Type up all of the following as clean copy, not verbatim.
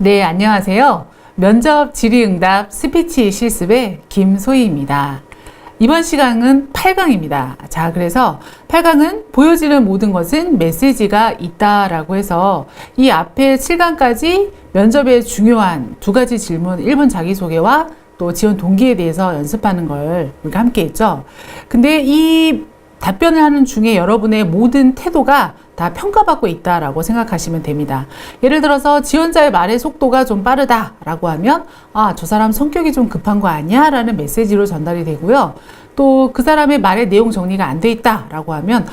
네, 안녕하세요. 면접 질의응답 스피치 실습의 김소희입니다. 이번 시간은 8강입니다. 자, 그래서 8강은 보여지는 모든 것은 메시지가 있다라고 해서 이 앞에 7강까지 면접에 중요한 두 가지 질문, 1분 자기소개와 또 지원 동기에 대해서 연습하는 걸 우리가 함께 했죠. 근데 이 답변을 하는 중에 여러분의 모든 태도가 다 평가받고 있다라고 생각하시면 됩니다. 예를 들어서 지원자의 말의 속도가 좀 빠르다라고 하면 저 사람 성격이 좀 급한 거 아니야? 라는 메시지로 전달이 되고요. 또 그 사람의 말의 내용 정리가 안 돼 있다라고 하면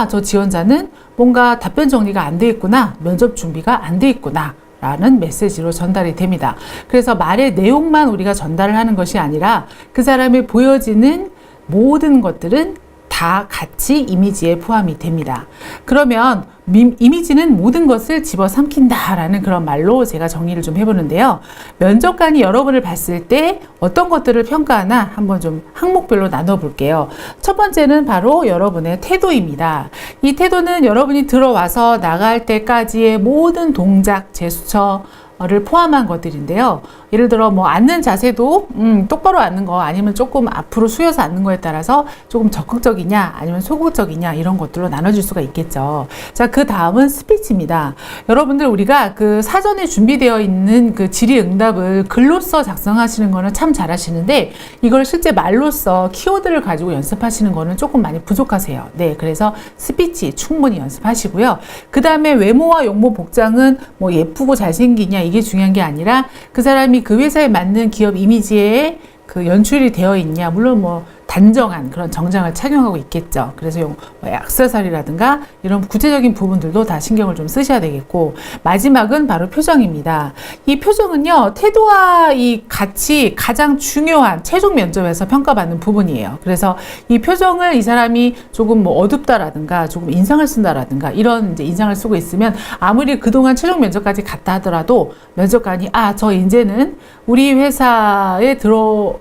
저 지원자는 뭔가 답변 정리가 안 돼 있구나. 면접 준비가 안 돼 있구나. 라는 메시지로 전달이 됩니다. 그래서 말의 내용만 우리가 전달을 하는 것이 아니라 그 사람의 보여지는 모든 것들은 다 같이 이미지에 포함이 됩니다. 그러면 이미지는 모든 것을 집어삼킨다라는 그런 말로 제가 정리를 좀 해보는데요. 면접관이 여러분을 봤을 때 어떤 것들을 평가하나 한번 좀 항목별로 나눠볼게요. 첫 번째는 바로 여러분의 태도입니다. 이 태도는 여러분이 들어와서 나갈 때까지의 모든 동작, 제스처를 포함한 것들인데요. 예를 들어 앉는 자세도 똑바로 앉는 거 아니면 조금 앞으로 숙여서 앉는 거에 따라서 조금 적극적이냐 아니면 소극적이냐 이런 것들로 나눠질 수가 있겠죠. 자, 그 다음은 스피치입니다. 여러분들 우리가 그 사전에 준비되어 있는 그 질의응답을 글로써 작성하시는 거는 참 잘하시는데 이걸 실제 말로써 키워드를 가지고 연습하시는 거는 조금 많이 부족하세요. 네, 그래서 스피치 충분히 연습하시고요. 그 다음에 외모와 용모 복장은 예쁘고 잘생기냐 이게 중요한 게 아니라 그 사람이 그 회사에 맞는 기업 이미지에 그 연출이 되어 있냐, 물론 단정한 그런 정장을 착용하고 있겠죠. 그래서 액세서리라든가 이런 구체적인 부분들도 다 신경을 좀 쓰셔야 되겠고, 마지막은 바로 표정입니다. 이 표정은요, 태도와 이 같이 가장 중요한 최종 면접에서 평가받는 부분이에요. 그래서 이 표정을 이 사람이 조금 어둡다라든가 조금 인상을 쓴다라든가 이런 이제 인상을 쓰고 있으면 아무리 그동안 최종 면접까지 갔다 하더라도 면접관이 저 인재는 우리 회사에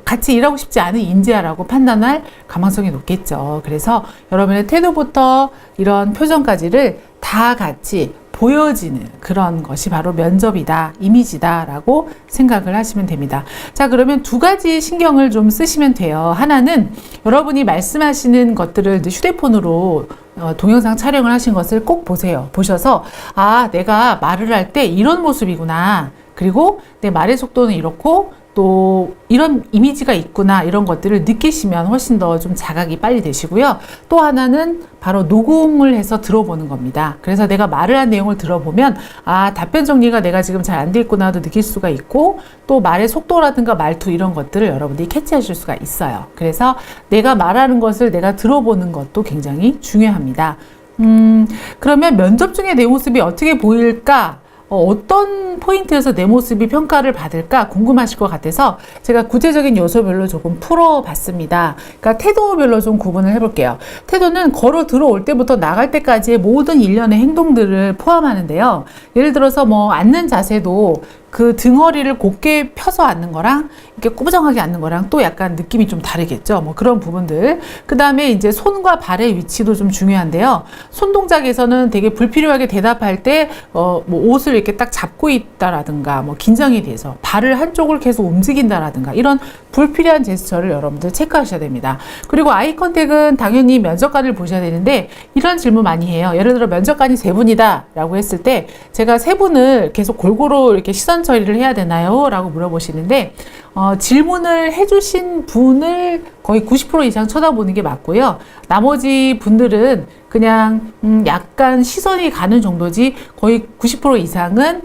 같이 일하고 싶지 않은 인재야라고 판단할 가망성이 높겠죠. 그래서 여러분의 태도부터 이런 표정까지를 다 같이 보여지는 그런 것이 바로 면접이다, 이미지다 라고 생각을 하시면 됩니다. 자, 그러면 두 가지 신경을 좀 쓰시면 돼요. 하나는 여러분이 말씀하시는 것들을 휴대폰으로 동영상 촬영을 하신 것을 꼭 보세요. 보셔서 내가 말을 할 때 이런 모습이구나. 그리고 내 말의 속도는 이렇고 또 이런 이미지가 있구나 이런 것들을 느끼시면 훨씬 더 좀 자각이 빨리 되시고요. 또 하나는 바로 녹음을 해서 들어보는 겁니다. 그래서 내가 말을 한 내용을 들어보면 답변 정리가 내가 지금 잘 안 돼 있구나도 느낄 수가 있고 또 말의 속도라든가 말투 이런 것들을 여러분들이 캐치하실 수가 있어요. 그래서 내가 말하는 것을 내가 들어보는 것도 굉장히 중요합니다. 그러면 면접 중에 내 모습이 어떻게 보일까? 어떤 포인트에서 내 모습이 평가를 받을까 궁금하실 것 같아서 제가 구체적인 요소별로 조금 풀어봤습니다. 그러니까 태도별로 좀 구분을 해볼게요. 태도는 걸어 들어올 때부터 나갈 때까지의 모든 일련의 행동들을 포함하는데요. 예를 들어서 앉는 자세도 그 등허리를 곧게 펴서 앉는 거랑 이렇게 꾸부정하게 앉는 거랑 또 약간 느낌이 좀 다르겠죠. 그런 부분들. 그 다음에 이제 손과 발의 위치도 좀 중요한데요. 손 동작에서는 되게 불필요하게 대답할 때 옷을 이렇게 딱 잡고 있다라든가 긴장이 돼서 발을 한쪽을 계속 움직인다라든가 이런 불필요한 제스처를 여러분들 체크하셔야 됩니다. 그리고 아이 컨택은 당연히 면접관을 보셔야 되는데 이런 질문 많이 해요. 예를 들어 면접관이 세 분이다 라고 했을 때 제가 세 분을 계속 골고루 이렇게 시선 처리를 해야 되나요? 라고 물어보시는데 질문을 해주신 분을 거의 90% 이상 쳐다보는 게 맞고요. 나머지 분들은 그냥 약간 시선이 가는 정도지 거의 90% 이상은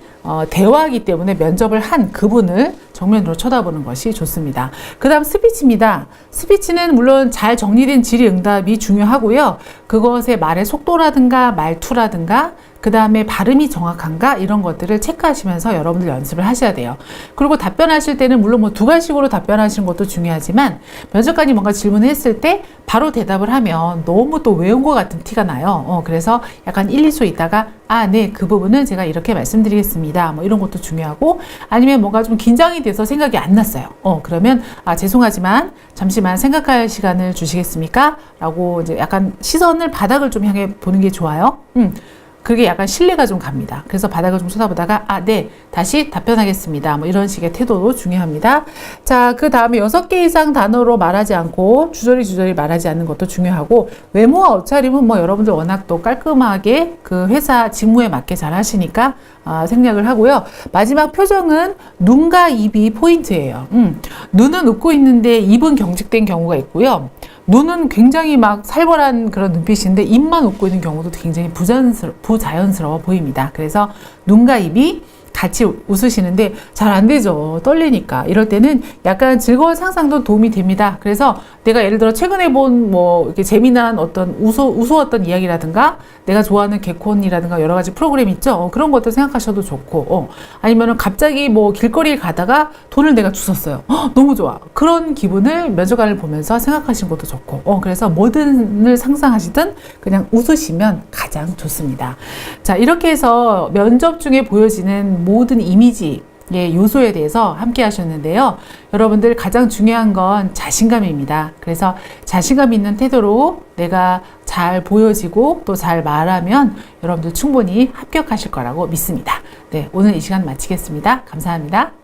대화이기 때문에 면접을 한 그분을 정면으로 쳐다보는 것이 좋습니다. 그 다음 스피치입니다. 스피치는 물론 잘 정리된 질의응답이 중요하고요. 그것의 말의 속도라든가 말투라든가 그 다음에 발음이 정확한가 이런 것들을 체크하시면서 여러분들 연습을 하셔야 돼요. 그리고 답변하실 때는 물론 두 가지식으로 답변하시는 것도 중요하지만 면접관이 뭔가 질문을 했을 때 바로 대답을 하면 너무 또 외운 것 같은 티가 나요. 그래서 약간 1, 2초 있다가 네, 그 부분은 제가 이렇게 말씀드리겠습니다. 이런 것도 중요하고 아니면 뭔가 좀 긴장이 돼서 생각이 안 났어요. 그러면 죄송하지만 잠시만 생각할 시간을 주시겠습니까? 라고 이제 약간 시선을 바닥을 좀 향해 보는 게 좋아요. 그게 약간 신뢰가 좀 갑니다. 그래서 바닥을 좀 쳐다보다가 네, 다시 답변하겠습니다. 뭐 이런 식의 태도도 중요합니다. 자, 그 다음에 6개 이상 단어로 말하지 않고 주저리 말하지 않는 것도 중요하고, 외모와 옷차림은 뭐 여러분들 워낙 또 깔끔하게 그 회사 직무에 맞게 잘 하시니까 생략을 하고요. 마지막 표정은 눈과 입이 포인트예요. 눈은 웃고 있는데 입은 경직된 경우가 있고요. 눈은 굉장히 막 살벌한 그런 눈빛인데 입만 웃고 있는 경우도 굉장히 부자연스러워 보입니다. 그래서 눈과 입이 같이 웃으시는데 잘 안 되죠. 떨리니까. 이럴 때는 약간 즐거운 상상도 도움이 됩니다. 그래서 내가 예를 들어 최근에 본 뭐 이렇게 재미난 어떤 우스웠던 이야기라든가 내가 좋아하는 개콘이라든가 여러 가지 프로그램 있죠. 그런 것도 생각하셔도 좋고, 아니면은 갑자기 뭐 길거리를 가다가 돈을 내가 주웠어요. 너무 좋아. 그런 기분을 면접관을 보면서 생각하시는 것도 좋고, 그래서 뭐든을 상상하시든 그냥 웃으시면 가장 좋습니다. 자, 이렇게 해서 면접 중에 보여지는 모든 이미지 요소에 대해서 함께 하셨는데요. 여러분들 가장 중요한 건 자신감입니다. 그래서 자신감 있는 태도로 내가 잘 보여지고 또 잘 말하면 여러분들 충분히 합격하실 거라고 믿습니다. 네, 오늘 이 시간 마치겠습니다. 감사합니다.